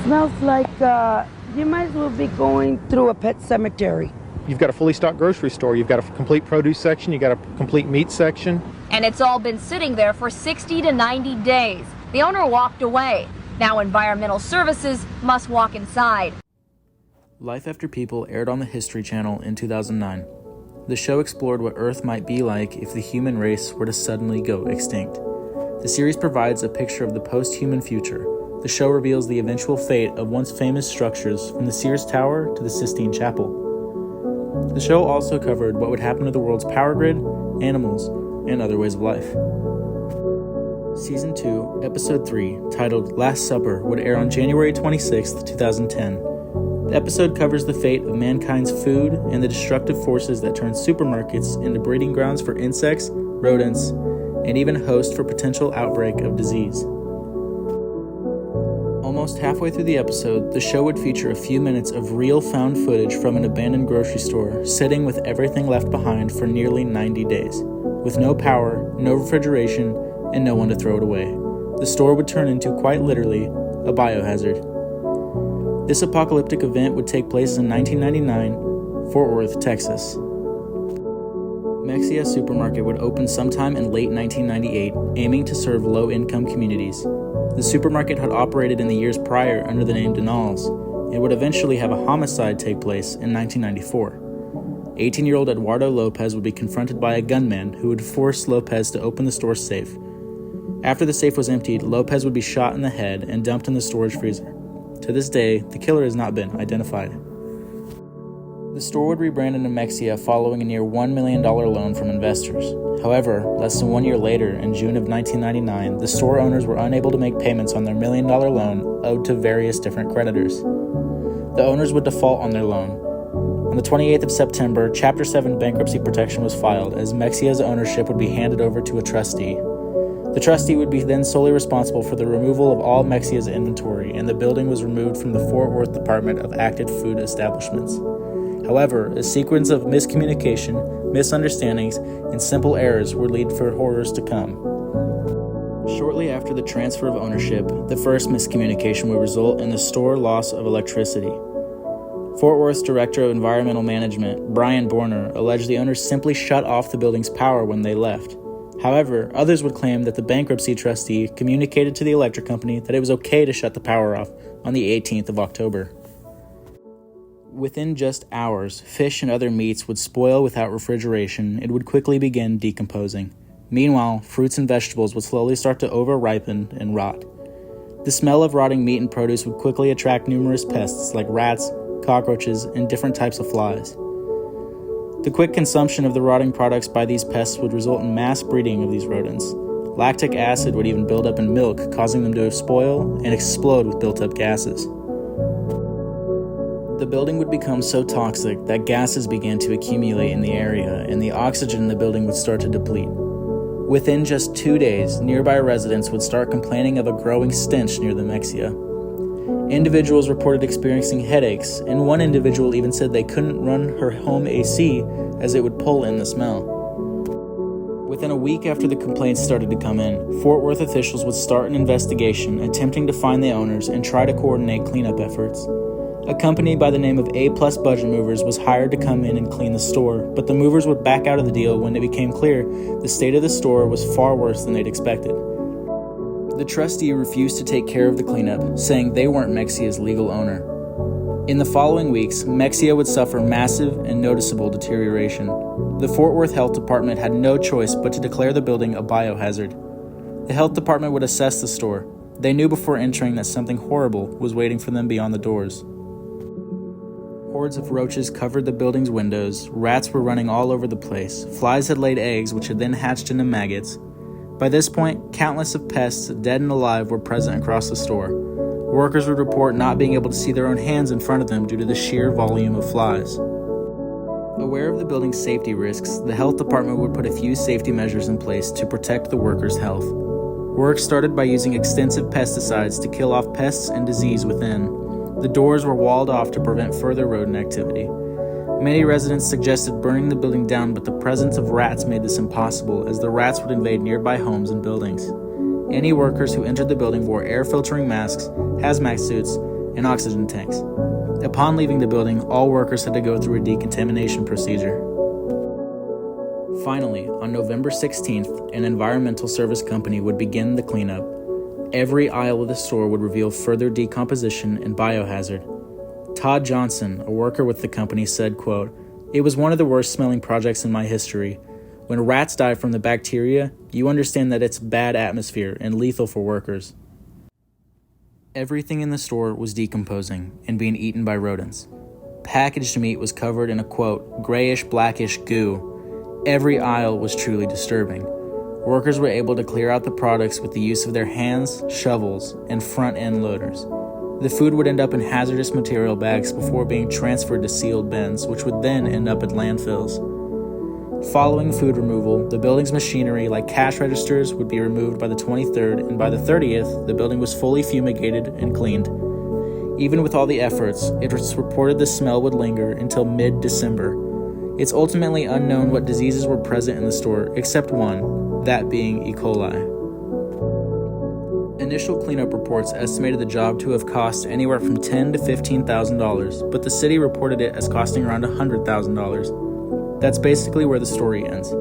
smells like you might as well be going through a pet cemetery. You've got a fully stocked grocery store. You've got a complete produce section. You've got a complete meat section. And it's all been sitting there for 60 to 90 days. The owner walked away. Now environmental services must walk inside. Life After People aired on the History Channel in 2009. The show explored what Earth might be like if the human race were to suddenly go extinct. The series provides a picture of the post-human future. The show reveals the eventual fate of once famous structures from the Sears Tower to the Sistine Chapel. The show also covered what would happen to the world's power grid, animals, and other ways of life. Season 2, Episode 3, titled Last Supper, would air on January 26, 2010. The episode covers the fate of mankind's food and the destructive forces that turn supermarkets into breeding grounds for insects, rodents, and even host for potential outbreak of disease. Almost halfway through the episode, the show would feature a few minutes of real found footage from an abandoned grocery store, sitting with everything left behind for nearly 90 days. With no power, no refrigeration, and no one to throw it away. The store would turn into, quite literally, a biohazard. This apocalyptic event would take place in 1999, Fort Worth, Texas. Mexia supermarket would open sometime in late 1998, aiming to serve low-income communities. The supermarket had operated in the years prior under the name Denal's, and would eventually have a homicide take place in 1994. 18-year-old Eduardo Lopez would be confronted by a gunman who would force Lopez to open the store's safe. After the safe was emptied, Lopez would be shot in the head and dumped in the storage freezer. To this day, the killer has not been identified. The store would rebrand into Mexia following a near $1 million loan from investors. However, less than 1 year later, in June of 1999, the store owners were unable to make payments on their $1 million loan owed to various different creditors. The owners would default on their loan. On the 28th of September, Chapter 7 bankruptcy protection was filed as Mexia's ownership would be handed over to a trustee. The trustee would be then solely responsible for the removal of all Mexia's inventory, and the building was removed from the Fort Worth Department of Active Food Establishments. However, a sequence of miscommunication, misunderstandings, and simple errors would lead for horrors to come. Shortly after the transfer of ownership, the first miscommunication would result in the store loss of electricity. Fort Worth's Director of Environmental Management, Brian Borner, alleged the owners simply shut off the building's power when they left. However, others would claim that the bankruptcy trustee communicated to the electric company that it was okay to shut the power off on the 18th of October. Within just hours, fish and other meats would spoil without refrigeration. It would quickly begin decomposing. Meanwhile, fruits and vegetables would slowly start to over-ripen and rot. The smell of rotting meat and produce would quickly attract numerous pests like rats, cockroaches, and different types of flies. The quick consumption of the rotting products by these pests would result in mass breeding of these rodents. Lactic acid would even build up in milk, causing them to spoil and explode with built-up gases. The building would become so toxic that gases began to accumulate in the area, and the oxygen in the building would start to deplete. Within just 2 days, nearby residents would start complaining of a growing stench near the Mexia. Individuals reported experiencing headaches, and one individual even said they couldn't run her home AC as it would pull in the smell. Within a week after the complaints started to come in, Fort Worth officials would start an investigation attempting to find the owners and try to coordinate cleanup efforts. A company by the name of A+ Budget Movers was hired to come in and clean the store, but the movers would back out of the deal when it became clear the state of the store was far worse than they'd expected. The trustee refused to take care of the cleanup, saying they weren't Mexia's legal owner. In the following weeks, Mexia would suffer massive and noticeable deterioration. The Fort Worth Health Department had no choice but to declare the building a biohazard. The health department would assess the store. They knew before entering that something horrible was waiting for them beyond the doors. Hordes of roaches covered the building's windows, rats were running all over the place, flies had laid eggs which had then hatched into maggots. By this point, countless of pests, dead and alive, were present across the store. Workers would report not being able to see their own hands in front of them due to the sheer volume of flies. Aware of the building's safety risks, the health department would put a few safety measures in place to protect the workers' health. Work started by using extensive pesticides to kill off pests and disease within. The doors were walled off to prevent further rodent activity. Many residents suggested burning the building down, but the presence of rats made this impossible, as the rats would invade nearby homes and buildings. Any workers who entered the building wore air-filtering masks, hazmat suits, and oxygen tanks. Upon leaving the building, all workers had to go through a decontamination procedure. Finally, on November 16th, an environmental service company would begin the cleanup. Every aisle of the store would reveal further decomposition and biohazard. Todd Johnson, a worker with the company, said, quote, "It was one of the worst smelling projects in my history. When rats die from the bacteria, you understand that it's bad atmosphere and lethal for workers." Everything in the store was decomposing and being eaten by rodents. Packaged meat was covered in a, quote, grayish-blackish goo. Every aisle was truly disturbing. Workers were able to clear out the products with the use of their hands, shovels, and front-end loaders. The food would end up in hazardous material bags before being transferred to sealed bins, which would then end up at landfills. Following food removal, the building's machinery, like cash registers, would be removed by the 23rd, and by the 30th, the building was fully fumigated and cleaned. Even with all the efforts, it was reported the smell would linger until mid-December. It's ultimately unknown what diseases were present in the store, except one, that being E. coli. Initial cleanup reports estimated the job to have cost anywhere from $10,000 to $15,000, but the city reported it as costing around $100,000. That's basically where the story ends.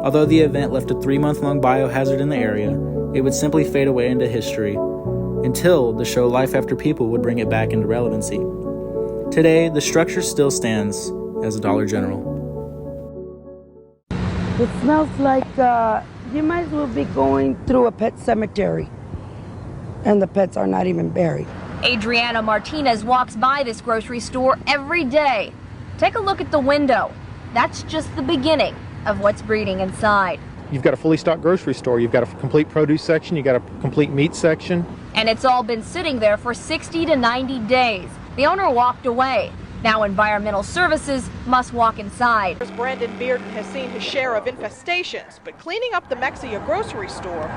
Although the event left a 3-month-long biohazard in the area, it would simply fade away into history, until the show Life After People would bring it back into relevancy. Today, the structure still stands as a Dollar General. It smells like you might as well be going through a pet cemetery, and the pets are not even buried. Adriana Martinez walks by this grocery store every day. Take a look at the window. That's just the beginning of what's breeding inside. You've got a fully stocked grocery store. You've got a complete produce section. You've got a complete meat section. And it's all been sitting there for 60 to 90 days. The owner walked away. Now environmental services must walk inside. Brandon Bearden has seen his share of infestations, but cleaning up the Mexia grocery store.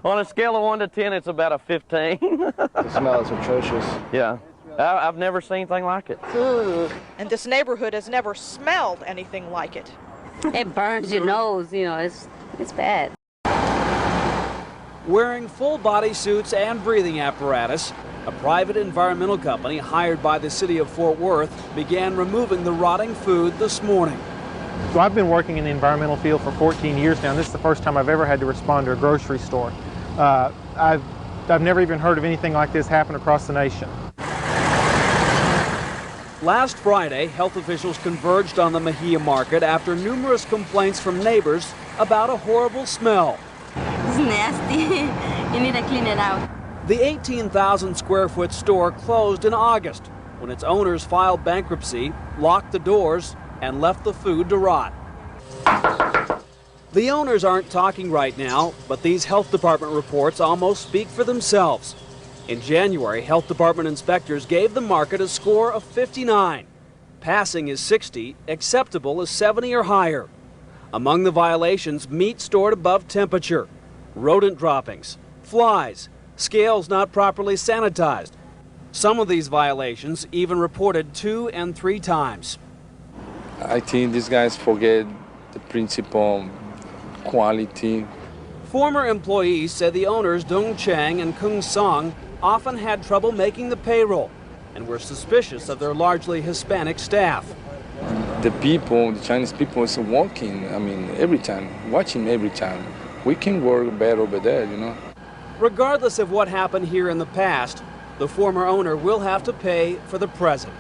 On a scale of 1 to 10, it's about a 15. The smell is atrocious. Yeah. I've never seen anything like it. And this neighborhood has never smelled anything like it. It burns your nose, you know, it's bad. Wearing full body suits and breathing apparatus, a private environmental company hired by the city of Fort Worth began removing the rotting food this morning. So I've been working in the environmental field for 14 years now, and this is the first time I've ever had to respond to a grocery store. I've never even heard of anything like this happen across the nation. Last Friday, health officials converged on the Mexia market after numerous complaints from neighbors about a horrible smell. It's nasty. You need to clean it out. The 18,000 square foot store closed in August when its owners filed bankruptcy, locked the doors, and left the food to rot. The owners aren't talking right now, but these health department reports almost speak for themselves. In January, health department inspectors gave the market a score of 59. Passing is 60, acceptable is 70 or higher. Among the violations, meat stored above temperature, rodent droppings, flies, scales not properly sanitized. Some of these violations even reported 2 and 3 times. I think these guys forget the principle quality. Former employees said the owners Dong Chang and Kung Song often had trouble making the payroll and were suspicious of their largely Hispanic staff. The people, the Chinese people, is working, every time, watching every time. We can work better over there, you know. Regardless of what happened here in the past, the former owner will have to pay for the present.